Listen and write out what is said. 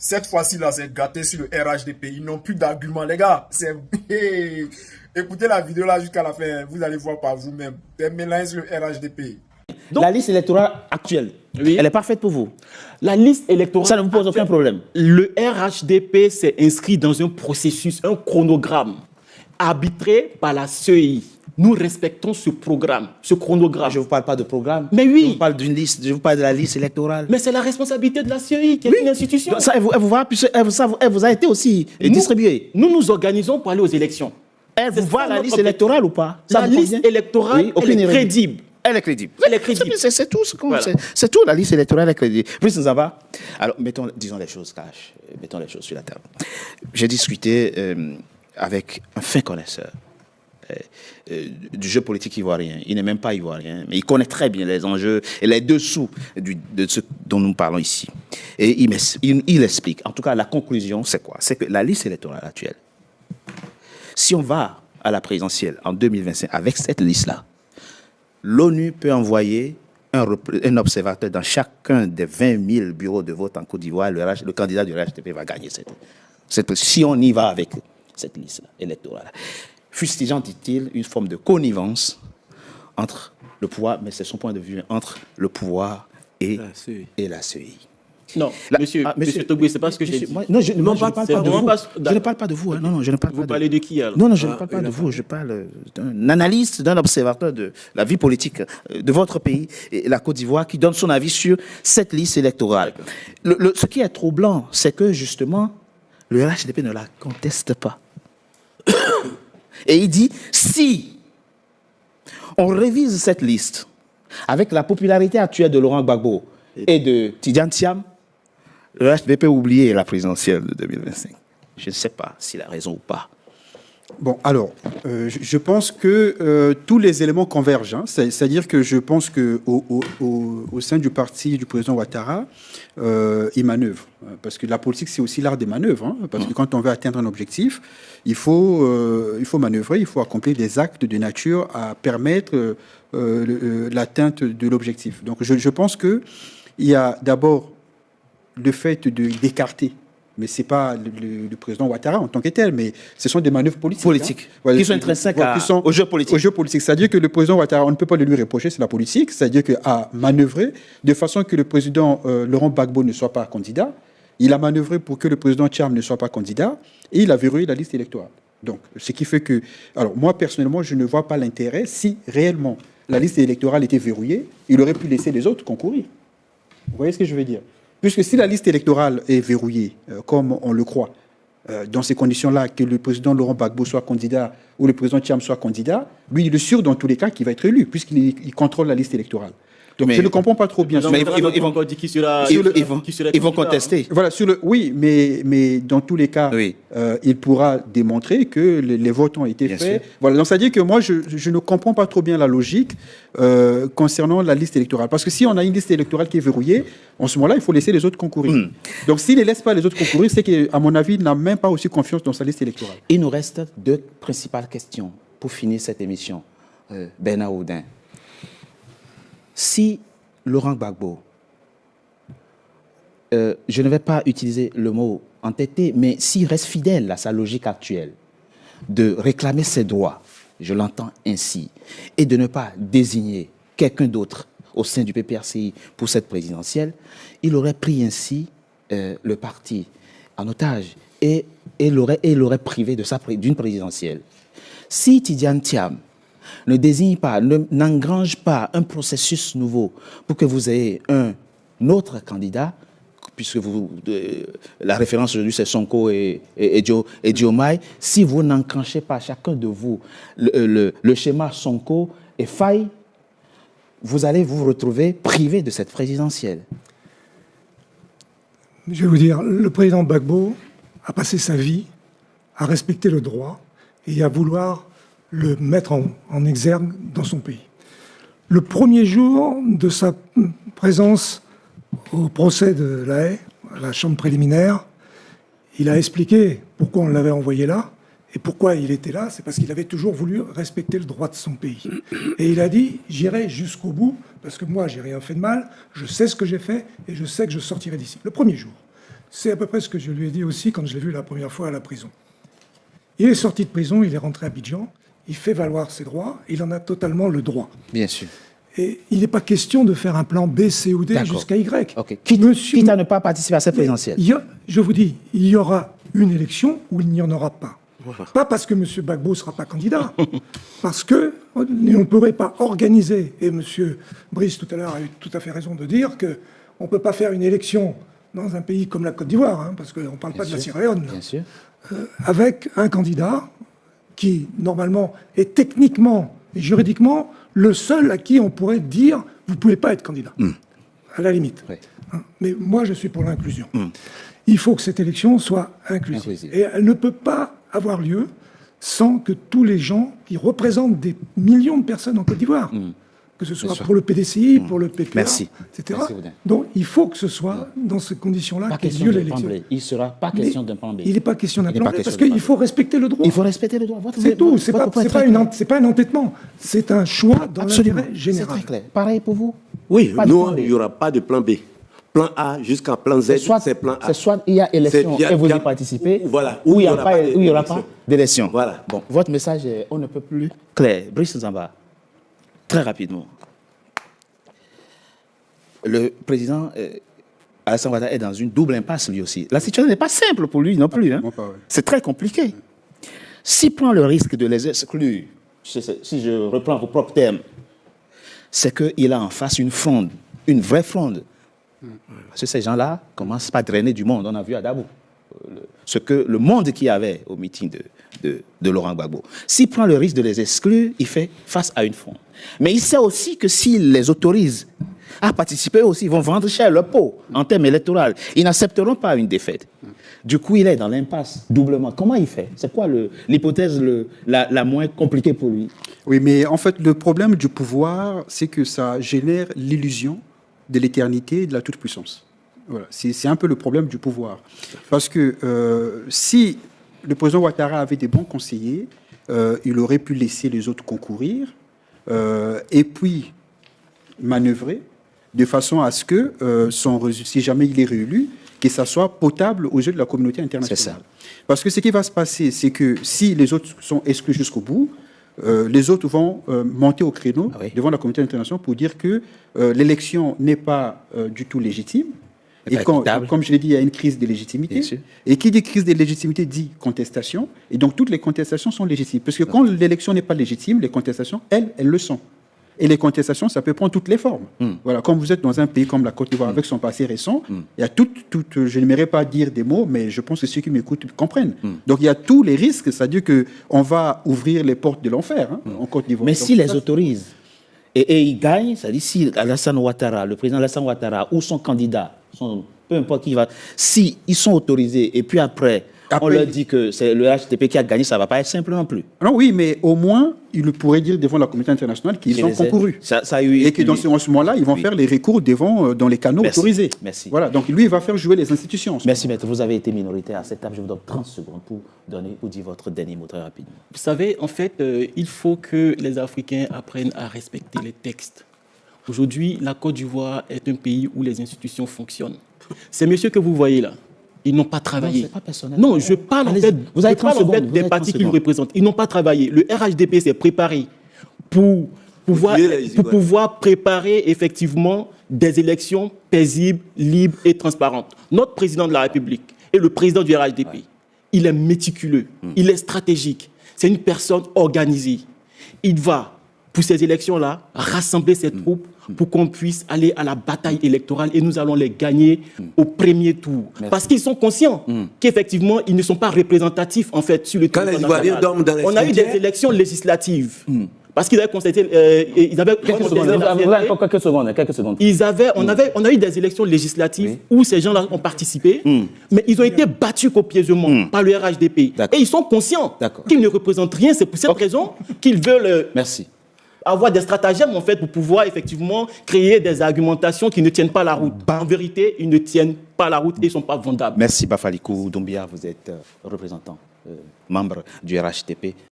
Cette fois-ci, là, c'est gâté sur le RHDP. Ils n'ont plus d'arguments, les gars. Écoutez la vidéo là jusqu'à la fin. Vous allez voir par vous-même. C'est mélangé sur le RHDP. Donc, la liste électorale actuelle, oui, elle est parfaite pour vous? La liste électorale... Ça ne vous pose aucun problème? Le RHDP s'est inscrit dans un processus, un chronogramme arbitré par la CEI. Nous respectons ce programme, ce chronogramme. Je ne vous parle pas de programme. Mais oui. Je vous parle d'une liste, je vous parle de la liste électorale. Mais c'est la responsabilité de la CEI, qui est une institution. Donc ça, elle vous a été aussi distribuée. Nous nous organisons pour aller aux élections. Elle vous voit la liste électorale ou pas? La liste électorale, elle est crédible. Elle est crédible. Elle est crédible. C'est tout. Voilà. C'est tout, la liste électorale est crédible. Plus nous en va. Alors, disons les choses cash. Mettons les choses sur la table. J'ai discuté avec un fin connaisseur du jeu politique ivoirien. Il n'est même pas ivoirien, mais il connaît très bien les enjeux et les dessous de ce dont nous parlons ici. Et il explique. En tout cas, la conclusion, c'est quoi? C'est que la liste électorale actuelle, si on va à la présidentielle en 2025 avec cette liste-là, l'ONU peut envoyer un observateur dans chacun des 20 000 bureaux de vote en Côte d'Ivoire. Le candidat du RHDP va gagner si on y va avec cette liste électorale. Fustigeant, dit-il, une forme de connivence entre le pouvoir, mais c'est son point de vue, entre le pouvoir et la CEI. Non, monsieur Togoué, c'est pas ce que j'ai dit. Non, je ne parle pas de vous. Je ne parle pas de vous. Non, je ne parle pas de vous. Vous parlez de qui, alors? Non, je ne parle pas de vous. Je parle d'un analyste, d'un observateur de la vie politique de votre pays, et la Côte d'Ivoire, qui donne son avis sur cette liste électorale. Ce qui est troublant, c'est que, justement, le RHDP ne la conteste pas. Et il dit, si on révise cette liste avec la popularité actuelle de Laurent Gbagbo et de Tidjane Thiam, le RHDP peut oublier la présidentielle de 2025. Je ne sais pas s'il a raison ou pas. Bon, alors, je pense que tous les éléments convergent. Hein. C'est-à-dire que je pense qu'au sein du parti du président Ouattara, il manœuvre. Parce que la politique, c'est aussi l'art des manœuvres. Hein. Parce que quand on veut atteindre un objectif, il faut manœuvrer, il faut accomplir des actes de nature à permettre l'atteinte de l'objectif. Donc, je pense qu'il y a d'abord le fait d'écarter. Mais ce n'est pas le président Ouattara en tant que tel, mais ce sont des manœuvres politiques. Hein. Voilà, qui sont intrinsèques au jeu politique. Au jeu politique. C'est-à-dire que le président Ouattara, on ne peut pas le lui reprocher, c'est la politique. C'est-à-dire qu'à manœuvrer de façon que le président Laurent Gbagbo ne soit pas candidat. Il a manœuvré pour que le président Thiam ne soit pas candidat et il a verrouillé la liste électorale. Donc, ce qui fait que... Alors, moi, personnellement, je ne vois pas l'intérêt. Si réellement la liste électorale était verrouillée, il aurait pu laisser les autres concourir. Vous voyez ce que je veux dire? Puisque si la liste électorale est verrouillée, comme on le croit, dans ces conditions-là, que le président Laurent Gbagbo soit candidat ou le président Thiam soit candidat, lui, il est sûr dans tous les cas qu'il va être élu, puisqu'il contrôle la liste électorale. Donc, je ne comprends pas trop bien. Mais ils vont contester. Voilà, oui, mais dans tous les cas, oui. Il pourra démontrer que les votes ont été faits. Voilà, donc ça dit que moi, je ne comprends pas trop bien la logique concernant la liste électorale. Parce que si on a une liste électorale qui est verrouillée, en ce moment-là, il faut laisser les autres concourir. Donc s'il ne laisse pas les autres concourir, c'est qu'à mon avis, il n'a même pas aussi confiance dans sa liste électorale. Il nous reste deux principales questions pour finir cette émission. Bernard Oudin. Si Laurent Gbagbo, je ne vais pas utiliser le mot entêté, mais s'il reste fidèle à sa logique actuelle de réclamer ses droits, je l'entends ainsi, et de ne pas désigner quelqu'un d'autre au sein du PPRCI pour cette présidentielle, il aurait pris ainsi le parti en otage et l'aurait privé d'une présidentielle. Si Tidjane Thiam ne désigne pas, n'engrange pas un processus nouveau pour que vous ayez un autre candidat, puisque la référence aujourd'hui c'est Sonko et Diomaye, si vous n'enclenchez pas chacun de vous le schéma Sonko et Faye, vous allez vous retrouver privé de cette présidentielle. Je vais vous dire, le président Gbagbo a passé sa vie à respecter le droit et à vouloir le mettre en exergue dans son pays. Le premier jour de sa présence au procès de La Haye, à la chambre préliminaire, il a expliqué pourquoi on l'avait envoyé là et pourquoi il était là. C'est parce qu'il avait toujours voulu respecter le droit de son pays. Et il a dit, j'irai jusqu'au bout parce que moi, j'ai rien fait de mal, je sais ce que j'ai fait et je sais que je sortirai d'ici. Le premier jour. C'est à peu près ce que je lui ai dit aussi quand je l'ai vu la première fois à la prison. Il est sorti de prison, il est rentré à Abidjan, il fait valoir ses droits, il en a totalement le droit. Bien sûr. Et il n'est pas question de faire un plan B, C ou D D'accord. jusqu'à Y. Ok. Quitte à ne pas participer à cette présidentielle. Je vous dis, il y aura une élection où il n'y en aura pas. Pas parce que M. Gbagbo ne sera pas candidat, parce qu'on ne pourrait pas organiser, et M. Brice tout à l'heure a eu tout à fait raison de dire qu'on ne peut pas faire une élection dans un pays comme la Côte d'Ivoire, hein, parce qu'on ne parle pas de la Sierra Leone, Bien sûr. avec un candidat qui, normalement, est techniquement et juridiquement le seul à qui on pourrait dire « vous ne pouvez pas être candidat à la limite. Oui. Hein, mais moi, je suis pour l'inclusion. Il faut que cette élection soit inclusive. Inclusive. Et elle ne peut pas avoir lieu sans que tous les gens qui représentent des millions de personnes en Côte d'Ivoire, que ce soit pour le PDCI, pour le PPA, Merci. etc. Merci, Oudin. Donc, il faut que ce soit dans ces conditions-là Pas qu'ait question lieu d'un l'élection. plan B. Il ne sera pas question d'un plan B. Il n'est pas question d'un Il n'est plan pas B, question parce d'un plan qu'il B. faut respecter le droit. Il faut respecter le droit. C'est tout. C'est pas un entêtement. C'est un choix dans Absolument. l'intérêt C'est général. très clair. Pareil pour vous? Oui, Pas de nous, plan B. il n'y aura pas de plan B. Plan A jusqu'à plan Z, c'est plan A. C'est soit il y a élection C'est- et vous il y a- y participez, voilà, ou il n'y aura pas d'élection. Voilà. Bon, votre message est on ne peut plus clair. Brice Nzamba, très rapidement. Le président Alassane Ouattara est dans une double impasse lui aussi. La situation n'est pas simple pour lui non plus. Hein. Absolument pas, oui. C'est très compliqué. S'il prend le risque de les exclure, si je reprends vos propres termes, c'est qu'il a en face une fronde, une vraie fronde. Parce que ces gens-là commencent par drainer du monde. On a vu à Dabo ce que le monde qu'il y avait au meeting de Laurent Gbagbo. S'il prend le risque de les exclure, il fait face à une fronde. Mais il sait aussi que s'il les autorise à participer aussi, ils vont vendre cher leur peau en termes électoraux. Ils n'accepteront pas une défaite. Du coup, il est dans l'impasse doublement. Comment il fait? C'est quoi l'hypothèse la moins compliquée pour lui? Oui, mais en fait, le problème du pouvoir, c'est que ça génère l'illusion de l'éternité et de la toute-puissance. Voilà. C'est un peu le problème du pouvoir. Parce que si le président Ouattara avait des bons conseillers, il aurait pu laisser les autres concourir et puis manœuvrer de façon à ce que, si jamais il est réélu, que ça soit potable aux yeux de la communauté internationale. C'est ça. Parce que ce qui va se passer, c'est que si les autres sont exclus jusqu'au bout, les autres vont monter au créneau devant la communauté internationale pour dire que l'élection n'est pas du tout légitime. Et comme je l'ai dit, il y a une crise de légitimité. Et qui dit crise de légitimité dit contestation. Et donc toutes les contestations sont légitimes. Parce que quand l'élection n'est pas légitime, les contestations, elles le sont. Et les contestations, ça peut prendre toutes les formes. Voilà, comme vous êtes dans un pays comme la Côte d'Ivoire avec son passé récent, il y a je n'aimerais pas dire des mots, mais je pense que ceux qui m'écoutent comprennent. Donc il y a tous les risques, c'est-à-dire qu'on va ouvrir les portes de l'enfer en Côte d'Ivoire. Mais s'il les autorise et il gagne, c'est-à-dire si Alassane Ouattara, le président Alassane Ouattara ou son candidat, peu importe qui va, si ils sont autorisés et puis après on leur dit que c'est le HDP qui a gagné, ça ne va pas être simple non plus. Non, oui, mais au moins, il pourrait dire devant la communauté internationale qu'ils ont concouru. Et que dans ce moment-là, ils vont faire les recours dans les canaux autorisés. Merci. Voilà, donc lui, il va faire jouer les institutions. Merci, maître. Vous avez été minoritaire à cette table. Je vous donne 30 secondes pour dire votre dernier mot très rapidement. Vous savez, en fait, il faut que les Africains apprennent à respecter les textes. Aujourd'hui, la Côte d'Ivoire est un pays où les institutions fonctionnent. Ces messieurs que vous voyez là, ils n'ont pas travaillé. Non, c'est pas personnel. Non, je parle en fait, vous avez 30 secondes, des partis qu'ils représentent. Ils n'ont pas travaillé. Le RHDP s'est préparé pour pouvoir préparer effectivement des élections paisibles, libres et transparentes. Notre président de la République et le président du RHDP, il est méticuleux, il est stratégique. C'est une personne organisée. Il va, pour ces élections-là, rassembler ses troupes pour qu'on puisse aller à la bataille électorale et nous allons les gagner au premier tour. Merci. Parce qu'ils sont conscients qu'effectivement, ils ne sont pas représentatifs en fait sur le territoire national. On a eu des élections législatives. Parce qu'ils avaient constaté, ils avaient quelques secondes. On a eu des élections législatives où ces gens-là ont participé, mais ils ont été battus copieusement par le RHDP. Et ils sont conscients qu'ils ne représentent rien. C'est pour cette raison qu'ils veulent avoir des stratagèmes en fait pour pouvoir effectivement créer des argumentations qui ne tiennent pas la route. En vérité, ils ne tiennent pas la route et ils ne sont pas vendables. Merci Bafalikou Doumbia, vous êtes représentant, membre du RHDP.